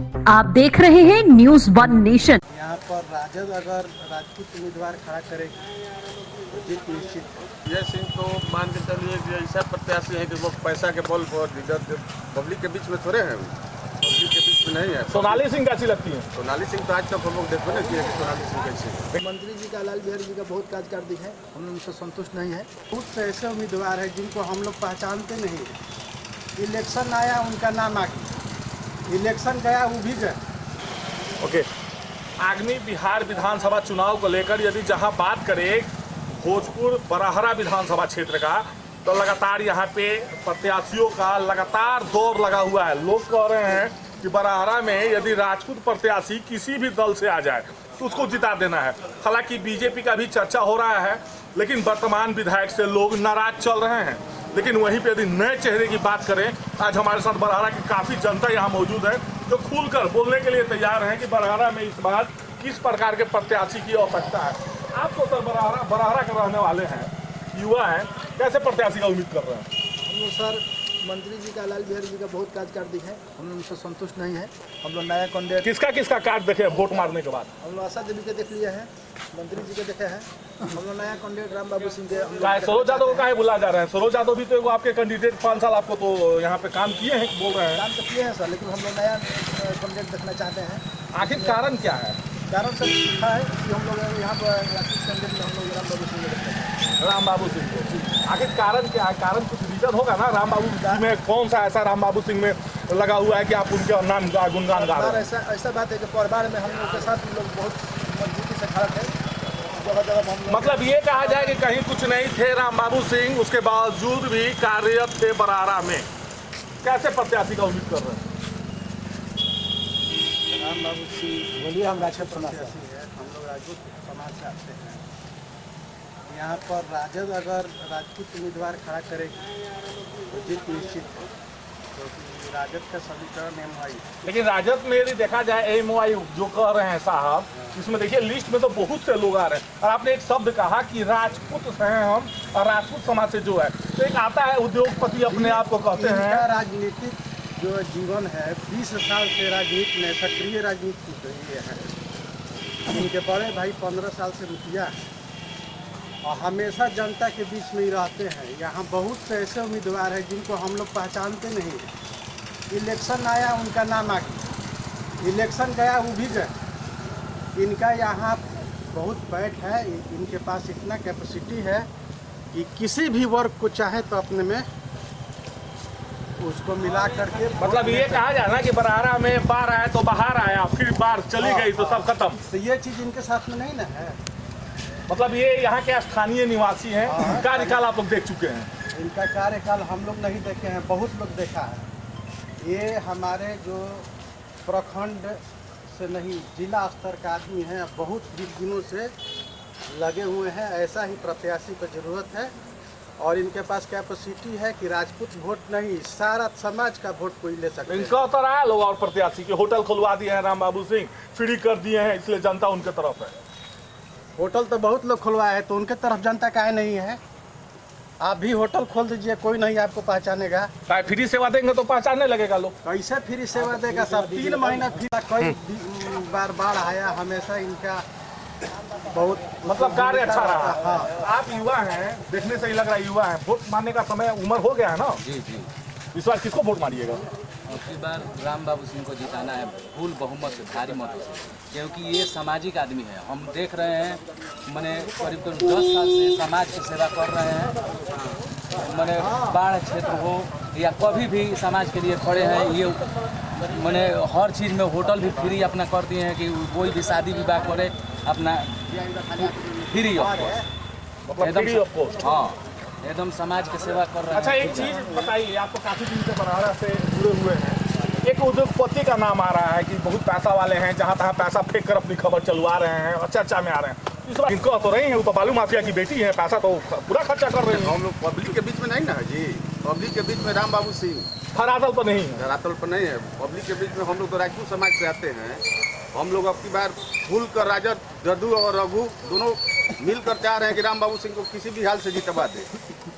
आप देख रहे हैं न्यूज़ वन नेशन। यहाँ पर राजद अगर राजपूत उम्मीदवार खड़ा करेगी तो जीत निश्चित है। विजय सिंह को मान के चलिए कि ऐसा प्रत्याशी है कि वो पैसा के बल पर इधर पब्लिक के बीच में थोड़े हैं, पब्लिक के बीच में नहीं है। सोनाली सिंह कैसी लगती है? सोनाली सिंह तो आज तक हम लोग देखो ना कि सोनाली सिंह कैसी। मंत्री जी का लाल बिहारी जी का बहुत कार्यकारिणी है, हम लोग उनसे संतुष्ट नहीं है। बहुत से ऐसे उम्मीदवार हैं जिनको हम लोग पहचानते नहीं हैं। इलेक्शन आया उनका नाम आ गया, इलेक्शन गया वो भी गए। ओके, आगामी बिहार विधानसभा चुनाव को लेकर यदि जहां बात करें भोजपुर बराहरा विधानसभा क्षेत्र का, तो लगातार यहाँ पे प्रत्याशियों का लगातार दौर लगा हुआ है। लोग कह रहे हैं कि बराहरा में यदि राजपूत प्रत्याशी किसी भी दल से आ जाए तो उसको जिता देना है। हालांकि बीजेपी का भी चर्चा हो रहा है, लेकिन वर्तमान विधायक से लोग नाराज चल रहे हैं। लेकिन वहीं पे यदि नए चेहरे की बात करें, आज हमारे साथ बराहरा की काफ़ी जनता यहाँ मौजूद है जो खुलकर बोलने के लिए तैयार हैं कि बराहरा में इस बार किस प्रकार के प्रत्याशी की आवश्यकता है। आप तो सर बराहरा के रहने वाले हैं, युवा हैं, कैसे प्रत्याशी का उम्मीद कर रहे हैं? हम लोग सर मंत्री जी का लाल बिहारी जी का बहुत कार्यकारिणी है, हम लोग उनसे संतुष्ट नहीं है। हम लोग नया कैंडिडेट किसका कार्ड देखे वोट मारने के बाद? हम लोग आशा देवी के देख लिए हैं, मंत्री जी के देखे हैं। हम लोग नया कैंडिडेट राम बाबू सिंह के सरोज यादव को काहे बुला जा रहे हैं? सरोज यादव भी तो आपके कैंडिडेट 5 साल आपको तो यहाँ पे काम किए हैं बोल रहे हैं। काम तो किए हैं सर, लेकिन हम लोग नया कैंडिडेट देखना चाहते हैं। आखिर कारण क्या है? कारण सर लिखा है कि हम लोग यहाँ पर राजपूत कैंडिडेट में हम लोग राम बाबू सिंह देखते हैं। राम बाबू सिंह को आखिर कारण क्या है? कारण कुछ रीजन होगा ना। राम बाबू सिंह में कौन सा ऐसा राम बाबू सिंह में लगा हुआ है कि आप उनके नाम का गुणगान गा रहे हैं? ऐसा बात है कि परिवार में हम लोग के साथ लोग बहुत मजबूती से खड़ा थे। जगह हम मतलब ये कहा जाए कि कहीं कुछ नहीं थे राम बाबू सिंह, उसके बावजूद भी कार्यरत थे बराहरा में। कैसे प्रत्याशी का उम्मीद कर रहे हैं? राम बाबू सिंह बोलिए, हम राजपूत समाज से हैं, हम लोग राजपूत समाज से आते हैं। यहाँ पर राजद अगर राजपूत उम्मीदवार खड़ा करेगी तो जीत निश्चित है, क्योंकि राजद का समीकरण MOI। लेकिन राजद में यदि देखा जाए MOI जो कह रहे हैं साहब, इसमें देखिए लिस्ट में तो बहुत से लोग आ रहे हैं। और आपने एक शब्द कहा कि राजपूत हैं हम, और राजपूत समाज से जो है तो एक आता है उद्योगपति अपने आप को कहते हैं। राजनीतिक जो जीवन है 20 साल से राजनीति में सक्रिय राजनीति रही है। इनके बड़े भाई 15 साल से मुखिया है और हमेशा जनता के बीच में ही रहते हैं। यहाँ बहुत से ऐसे उम्मीदवार हैं जिनको हम लोग पहचानते नहीं हैं। इलेक्शन आया उनका नाम आ गया, इलेक्शन गया वो भी गए। इनका यहाँ बहुत बैठ है, इनके पास इतना कैपेसिटी है कि किसी भी वर्ग को चाहे तो अपने में उसको मिला करके। मतलब ये कहा जाए ना कि बराहरा में बाढ़ आया तो बाहर आया, फिर बाढ़ चली गई तो सब खत्म। तो ये चीज़ इनके साथ में नहीं ना है। मतलब ये यहाँ के स्थानीय निवासी हैं, कार्यकाल आप लोग देख चुके हैं। इनका कार्यकाल हम लोग नहीं देखे हैं, बहुत लोग देखा है। ये हमारे जो प्रखंड से नहीं जिला स्तर का आदमी हैं, बहुत दिनों से लगे हुए हैं। ऐसा ही प्रत्याशी को जरूरत है और इनके पास कैपेसिटी है कि राजपूत वोट नहीं, सारा समाज का वोट कोई ले सकते हैं। इनका तो रहा लोग और प्रत्याशी के होटल खुलवा दिए हैं राम बाबू सिंह, फ्री कर दिए हैं, इसलिए जनता उनके तरफ है। होटल तो बहुत लोग खुलवाए हैं, तो उनके तरफ जनता काहे नहीं है? आप भी होटल खोल दीजिए, कोई नहीं आपको पहचानेगा। फ्री सेवा देंगे तो पहचानने लगेगा लोग। कैसे फ्री सेवा देगा साहब? 3 महीना फ्री, कई बार बाढ़ आया, हमेशा इनका बहुत मतलब कार्य अच्छा रहा। हाँ। आप युवा हैं, देखने से ही लग रहा है युवा है। वोट मारने का समय उम्र हो गया है ना? जी जी। इस बार किसको वोट मारिएगा? इस बार राम बाबू सिंह को जिताना है फुल बहुमत से, भारी मतों से, क्योंकि ये सामाजिक आदमी है। हम देख रहे हैं, मैंने करीब 10 साल से समाज की सेवा कर रहे हैं। मैंने बाढ़ क्षेत्र हो या कभी भी समाज के लिए खड़े हैं। ये मैंने हर चीज़ में होटल भी फ्री अपना कर दिए हैं कि कोई भी शादी विवाह करे अपना फ्री ऑफ कॉस्ट, एकदम। हाँ, एकदम समाज की सेवा कर रहे हैं। अच्छा, एक चीज़ बताइए, आप तो काफ़ी दिन से बराहरा से जुड़े हुए हैं। एक उद्योगपति का नाम आ रहा है कि बहुत पैसा वाले हैं, जहाँ तहाँ पैसा फेंक कर अपनी खबर चलवा रहे हैं और चर्चा में आ रहे हैं। इस बार इनको तो रही है, वो तो बालू माफिया की बेटी है, पैसा तो पूरा खर्चा कर रहे हैं। हम लोग पब्लिक के बीच में नहीं ना है जी, पब्लिक के बीच में राम बाबू सिंह धरातल पर नहीं है। धरातल पर नहीं है, पब्लिक के बीच में हम लोग तो राजपूत समाज से आते हैं। हम लोग अब की बार खुल कर राजद जदू और रघु दोनों मिलकर चाह रहे हैं कि राम बाबू सिंह को किसी भी हाल से जितवा दे।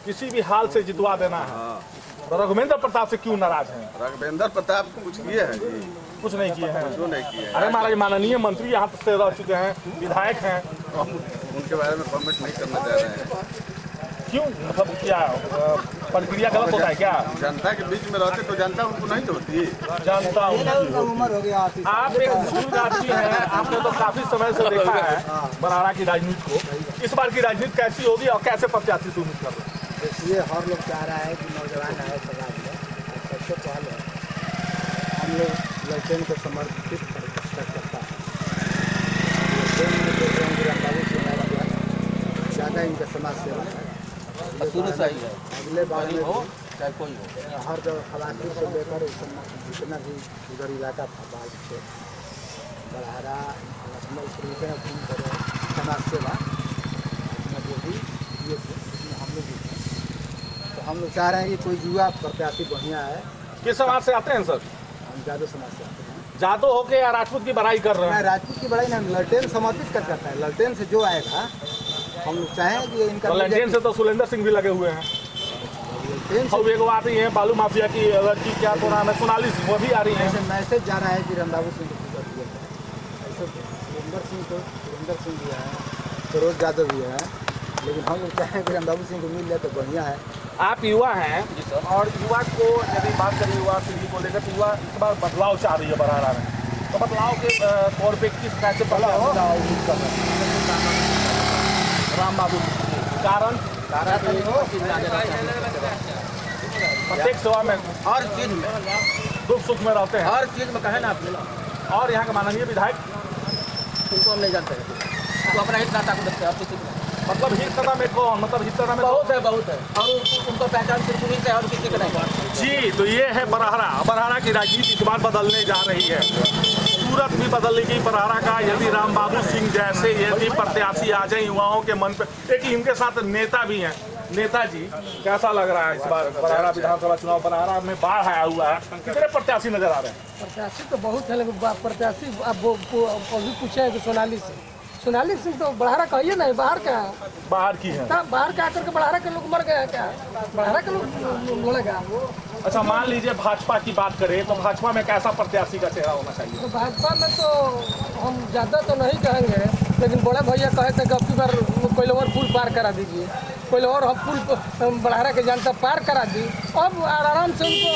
किसी भी हाल से जितवा देना है। हाँ। तो रघुवेंद्र प्रताप से क्यों नाराज हैं? रघुवेंद्र प्रताप को कुछ किए हैं जी? कुछ नहीं किए हैं। जो नहीं किए हैं। अरे महाराज, माननीय मंत्री यहाँ से रह चुके हैं, विधायक हैं, हम उनके बारे में कमेंट नहीं करना चाह रहे हैं। क्यों? मतलब क्या प्रक्रिया गलत होता है क्या? जनता के बीच में रहते तो जनता उनको नहीं होती। जानता हूँ उम्र हो गया आप एक बुजुर्ग आदमी हैं, आपने तो काफी समय से देखा है बराड़ा की राजनीति को। इस बार की राजनीति कैसी होगी और कैसे प्रत्याशी से उम्मीद कर रहे हैं? इसलिए हर लोग चाह रहा है कि नौजवान आए समाज में। सबसे पहले हम लोग लड़कियों को समर्पित करता है। ज़्यादा इनका समाज सेवा है, शुरू से ही है, अगले बार में हो चाहे कोई हो। हर जगह खलासी से लेकर जितना भी उधर इलाका था बाल से बढ़ारा लखनऊ जितना भी समाज सेवा जो भी ये हम लोग तो हम लोग चाह रहे हैं कि कोई युवा प्रत्याशी बढ़िया है। किस समाज से आते हैं सर? हम जादव समाज से आते हैं। जादव होके या राजपूत की बड़ाई कर रहे मैं हैं? राजपूत की बड़ाई नहीं, ललटेन समर्पित करता है। ललटेन से जो आएगा हम लोग चाहें कि इनका तो लंडेन से तो सुलेंद्र सिंह भी लगे हुए हैं। ललटेन से और एक बात ही है, बालू माफिया की लड़की क्या तो नाम है, सोनाली सिंह, वो भी आ रही है। ऐसे मैसेज जा रहा है कि रामबाबू सिंह को टिकट दिया जाए। ऐसे सुरेंद्र सिंह भी है, सरोज यादव भी है, लेकिन हम लोग चाहें कि रामबाबू सिंह को मिल जाए तो बढ़िया है। आप युवा हैं और युवा को यदि बात करें युवा पीढ़ी को लेकर, तो युवा इस बार बदलाव चाह रही है बराड़ा में। तो बदलाव के तौर पे किस तरह से बदलाव उम्मीद कर रहे हैं? राम बाबू कारण प्रत्येक सेवा में, हर चीज में, दुख सुख में रहते हैं। हर चीज में कहे ना आपने, और यहाँ के माननीय विधायक उनको हम नहीं जानते हैं, तो अपना हित नाता को देखते हैं। आप किसी मतलब हितता में कौन, मतलब हितता में बहुत है और उनको पहचान सिर्फ उन्हीं से और किसी को नहीं। जी, तो ये है बराड़ा की राजनीति इस बार बदलने जा रही है। सूरत भी बदलेगी बराड़ा का यदि राम बाबू सिंह जैसे यदि प्रत्याशी आ जाए युवाओं के मन पे। एक इनके साथ नेता भी हैं। नेताजी, कैसा लग रहा है इस बार बराड़ा विधानसभा चुनाव? बराड़ा में बाढ़ आया हुआ है, कितने प्रत्याशी नजर आ रहे हैं? प्रत्याशी तो बहुत है, लेकिन प्रत्याशी अब अभी पूछे हैं कि सोनाली सिंह तो बढ़ारा कहिए नहीं, बाहर का है। बाहर की है? बाहर का आकर के बढ़ारा के लोग मर गए क्या? बढ़ारा के लोग लड़ेगा। अच्छा, मान लीजिए भाजपा की बात करें तो भाजपा में कैसा प्रत्याशी का चेहरा होना चाहिए? तो भाजपा में तो हम ज़्यादा तो नहीं कहेंगे, लेकिन बड़े भैया कहे थे कि अब की बार कोई और पुल पार करा दीजिए, कोई और हम पुल बढ़ारा के जनता पार करा दी। अब आराम से उनको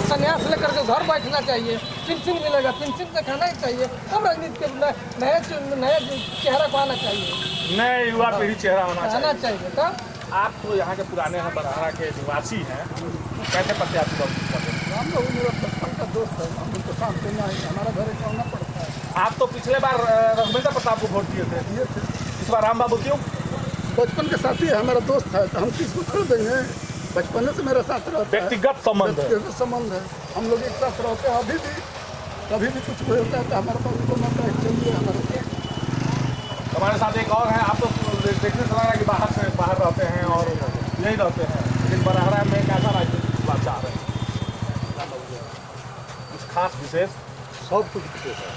संन्यास लेकर के घर बैठना चाहिए, पेंशन मिलेगा, पेंशन से खाना ही चाहिए। अब राजनीति के नया चेहरा को आना चाहिए, नए युवा पीढ़ी चेहरा होना आना चाहिए। चाहिए। तो आप तो यहाँ के पुराने हैं, बराड़ा के निवासी हैं, कैसे प्रत्याशी का उम्मीद करते हैं? हम लोग मेरा बचपन का दोस्त है, हम उनको साथ देना है, हमारा घर जाना पड़ता है। आप तो पिछले बार रघुवेंद्र प्रताप को वोट दिए थे, इस बार राम बाबू क्यों? बचपन के साथी है, हमारा दोस्त है, तो हम किसको छोड़ देंगे? बचपन से मेरे साथ रहता है, व्यक्तिगत संबंध है। व्यक्तिगत संबंध है। हम लोग एक साथ रहते हैं, अभी भी कभी भी कुछ होता है तो हमारे पास उनको मौका है, चलिए हमारे साथ। हमारे साथ एक और है, आप तो देखने से लग रहा है कि बाहर रहते हैं और यही रहते हैं, लेकिन बराड़ा में कैसा राजनीति इस बार चाह रहे हैं? कुछ खास विशेष? सब कुछ विशेष है।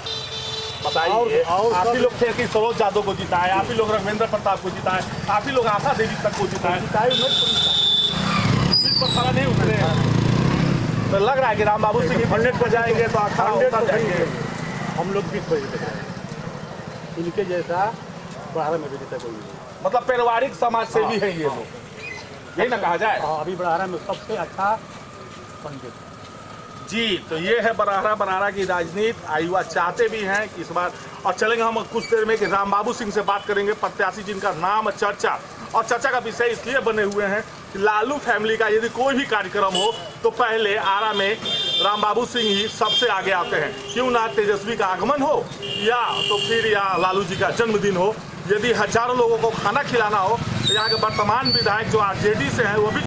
बताइए। और आप ही लोग थे कि सरोज यादव को जिताए, आप ही लोग रघुवेंद्र प्रताप को जिताए, आप ही लोग आशा देवी तक को जिताए, सारा नहीं उतरे। तो लग रहा है कि राम बाबू सिंह 100 पर जाएंगे तो अखाड़ा उतर जाएंगे। हम लोग भी खोज देते हैं, इनके जैसा बड़ारा में भी जीता कोई नहीं। मतलब पारिवारिक समाज से भी है ये लोग, यही ना कहा जाए? अभी बड़ारा में सबसे अच्छा पंडित जी, तो ये है बराड़ा की राजनीति। युवा चाहते भी हैं कि इस बार, और चलेंगे हम कुछ देर में कि राम बाबू सिंह से बात करेंगे, प्रत्याशी जिनका नाम चर्चा और चर्चा का विषय इसलिए बने हुए हैं कि लालू फैमिली का यदि कोई भी कार्यक्रम हो तो पहले आरा में राम बाबू सिंह ही सबसे आगे आते हैं। क्यों ना तेजस्वी का आगमन हो या तो फिर या लालू जी का जन्मदिन हो, यदि हजारों लोगों को खाना खिलाना हो तो यहाँ के वर्तमान विधायक जो आरजेडी से हैं वो भी